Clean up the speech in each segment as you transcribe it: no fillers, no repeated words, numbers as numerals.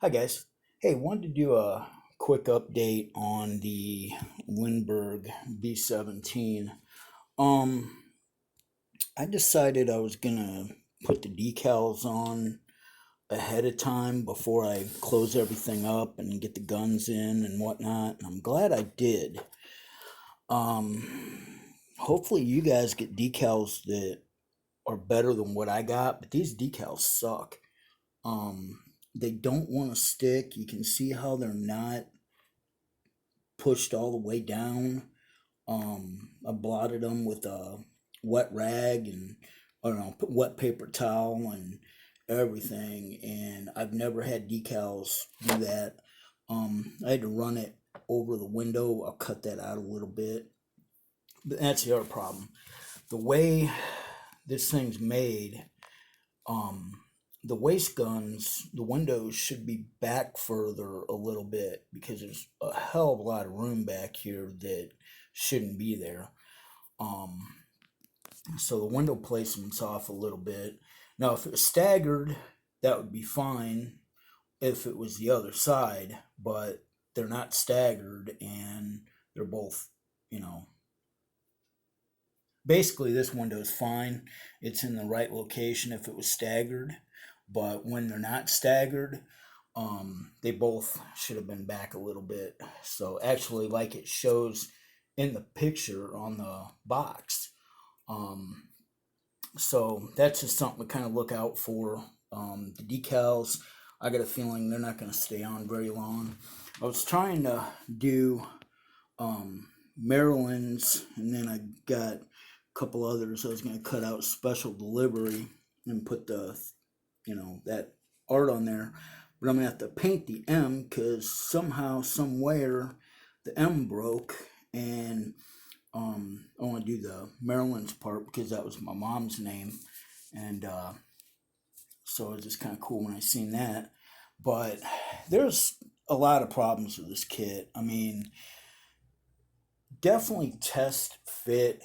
Hi guys. Hey, wanted to do a quick update on the Lindbergh B-17. Um, I decided I was gonna put the decals on ahead of time before I close everything up and get the guns in and whatnot. And I'm glad I did. Hopefully you guys get decals that are better than what I got, but these decals suck. Um, they don't want to stick. You can see how they're not pushed all the way down. I blotted them with a wet rag and I don't know, put wet paper towel and everything, and I've never had decals do that. I had to run it over the window. I'll cut that out a little bit, but that's the other problem. The way this thing's made, um, the waist guns, the windows should be back further a little bit because there's a hell of a lot of room back here that shouldn't be there. Um, so the window placement's off a little bit. Now, if it was staggered, that would be fine if it was the other side, but they're not staggered and they're both, you know, basically this window is fine. It's in the right location if it was staggered, but when they're not staggered, they both should have been back a little bit. So actually, like it shows in the picture on the box. Um, so that's just something to kind of look out for. The decals, I got a feeling they're not going to stay on very long. I was trying to do Maryland's, and then I got a couple others. I was going to cut out special delivery and put that art on there. But I'm going to have to paint the M because somehow, somewhere, the M broke. And I want to do the Maryland's part because that was my mom's name. And so it was just kind of cool when I seen that. But there's a lot of problems with this kit. I mean, definitely test fit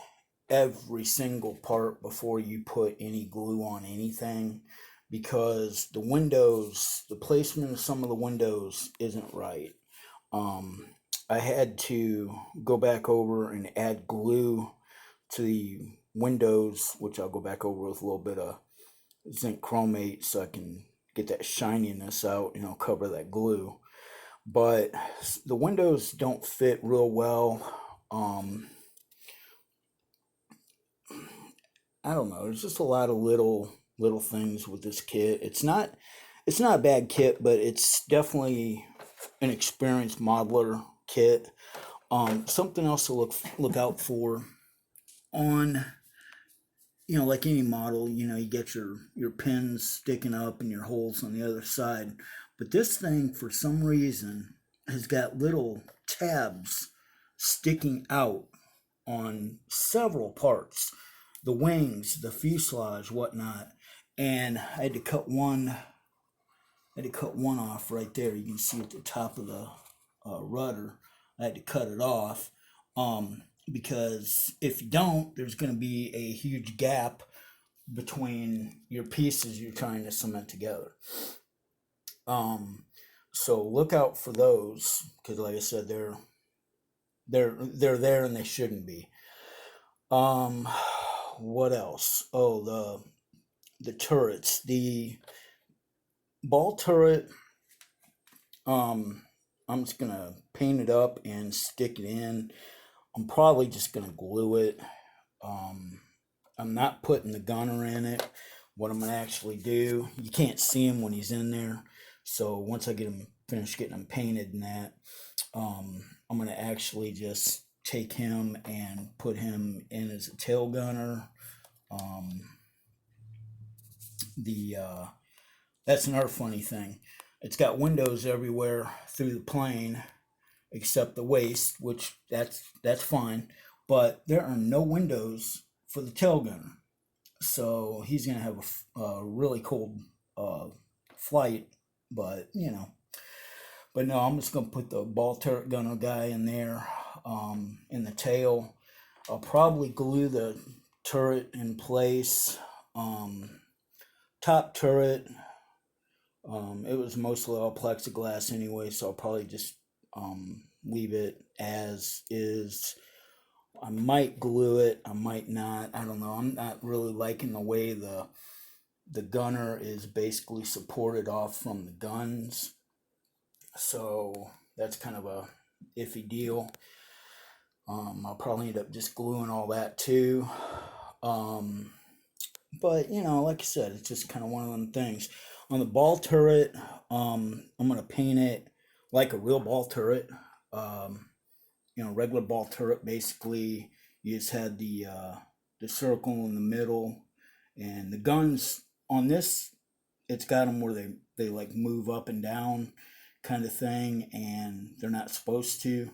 every single part before you put any glue on anything because the placement of some of the windows isn't right. Um, I had to go back over and add glue to the windows, which I'll go back over with a little bit of zinc chromate so I can get that shininess out, cover that glue. But the windows don't fit real well. I don't know. There's just a lot of little things with this kit. It's not a bad kit, but it's definitely an experienced modeler kit. Something else to look out for on, like any model, you get your pins sticking up and your holes on the other side. But this thing, for some reason, has got little tabs sticking out on several parts, the wings, the fuselage, whatnot. And I had to cut one off right there. You can see at the top of the rudder. I had to cut it off because if you don't, there's going to be a huge gap between your pieces you're trying to cement together. Um, so look out for those because, like I said, they're there and they shouldn't be. Um, what else? Oh, the turrets, the ball turret. Um, I'm just gonna paint it up and stick it in. I'm probably just gonna glue it. Um, I'm not putting the gunner in it. What I'm gonna actually do, you can't see him when he's in there. So once I get him finished getting him painted and that, I'm gonna actually just take him and put him in as a tail gunner. Um, the That's another funny thing. It's got windows everywhere through the plane except the waist, which that's fine. But there are no windows for the tail gunner, so he's gonna have a really cold uh, flight. But but no, I'm just gonna put the ball turret gunner guy in there, in the tail. I'll probably glue the turret in place. Um, Top turret, It was mostly all plexiglass anyway, so I'll probably just leave it as is. I might glue it, I might not. I don't know. I'm not really liking the way the gunner is basically supported off from the guns. So that's kind of a iffy deal. I'll probably end up just gluing all that too. But you know, like I said, it's just kind of one of them things. On the ball turret, I'm gonna paint it like a real ball turret. You know, regular ball turret. Basically, you just had the circle in the middle, and the guns on this, it's got them where they like move up and down, kind of thing, and they're not supposed to.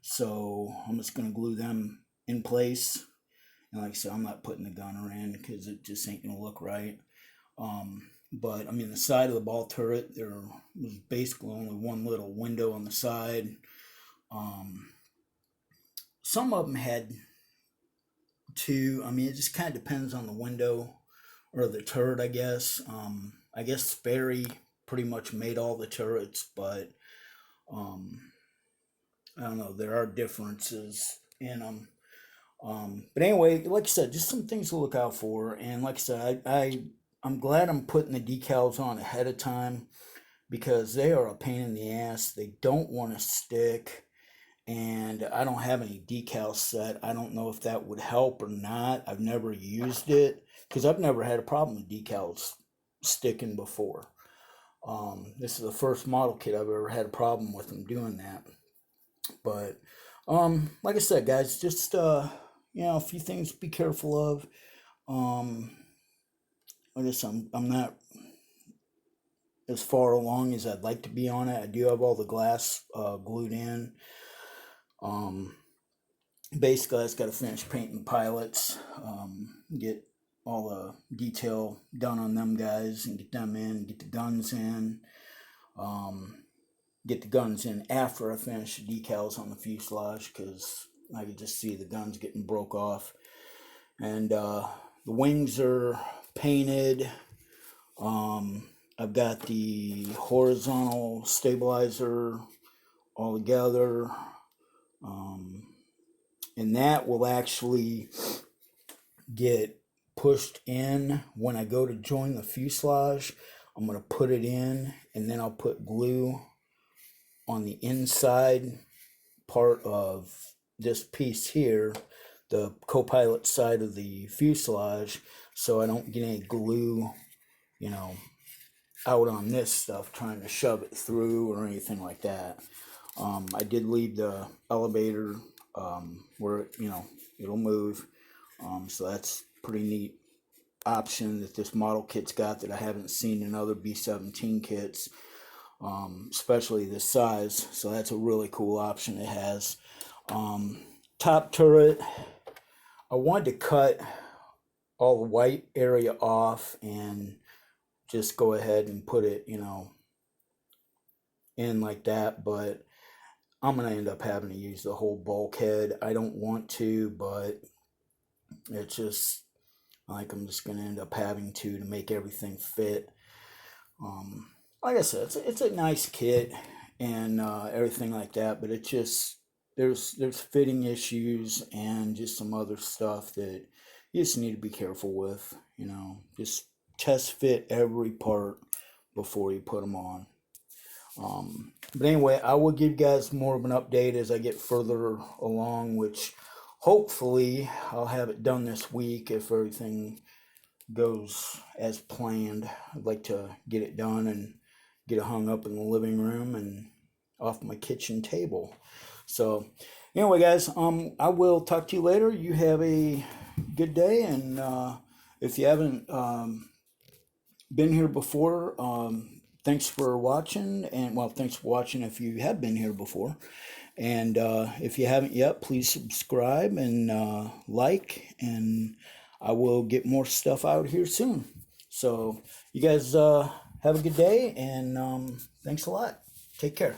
So I'm just gonna glue them in place. And like I said, I'm not putting the gunner in because it just ain't gonna look right. But I mean, the side of the ball turret, there was basically only one little window on the side. Um, some of them had two. I mean, it just kind of depends on the window or the turret, I guess. I guess Sperry pretty much made all the turrets, but um, I don't know. There are differences in them. But anyway, like I said, just some things to look out for. And like I said, I'm glad I'm putting the decals on ahead of time because they are a pain in the ass. They don't want to stick, and I don't have any decals set. I don't know if that would help or not. I've never used it because I've never had a problem with decals sticking before. This is the first model kit I've ever had a problem with them doing that. But like I said, guys, just you know, a few things to be careful of. Um, I guess I'm not as far along as I'd like to be on it. I do have all the glass glued in. Um, Basically, I just got to finish painting the pilots, get all the detail done on them guys, and get them in, get the guns in. Get the guns in after I finish the decals on the fuselage because I could just see the guns getting broke off. And the wings are painted. I've got the horizontal stabilizer all together. And that will actually get pushed in when I go to join the fuselage. I'm going to put it in, and then I'll put glue on the inside part of this piece here, the co-pilot side of the fuselage, so I don't get any glue, you know, out on this stuff trying to shove it through or anything like that. I did leave the elevator where, you know, it'll move. So that's pretty neat option that this model kit's got that I haven't seen in other B-17 kits, especially this size. So that's a really cool option it has. Top turret, I wanted to cut all the white area off and just go ahead and put it, you know, in like that, but I'm going to end up having to use the whole bulkhead. I don't want to, but it's just like I'm just going to end up having to make everything fit. Like I said, it's a nice kit and everything like that, but it's just there's fitting issues and just some other stuff that you just need to be careful with. You know, just test fit every part before you put them on. But anyway, I will give you guys more of an update as I get further along, which hopefully I'll have it done this week if everything goes as planned. I'd like to get it done and get it hung up in the living room and off my kitchen table. So anyway, guys, I will talk to you later. You have a good day, and if you haven't been here before, thanks for watching, and well, thanks for watching if you have been here before. And if you haven't yet, please subscribe and like, and I will get more stuff out here soon. So you guys have a good day, and thanks a lot. Take care.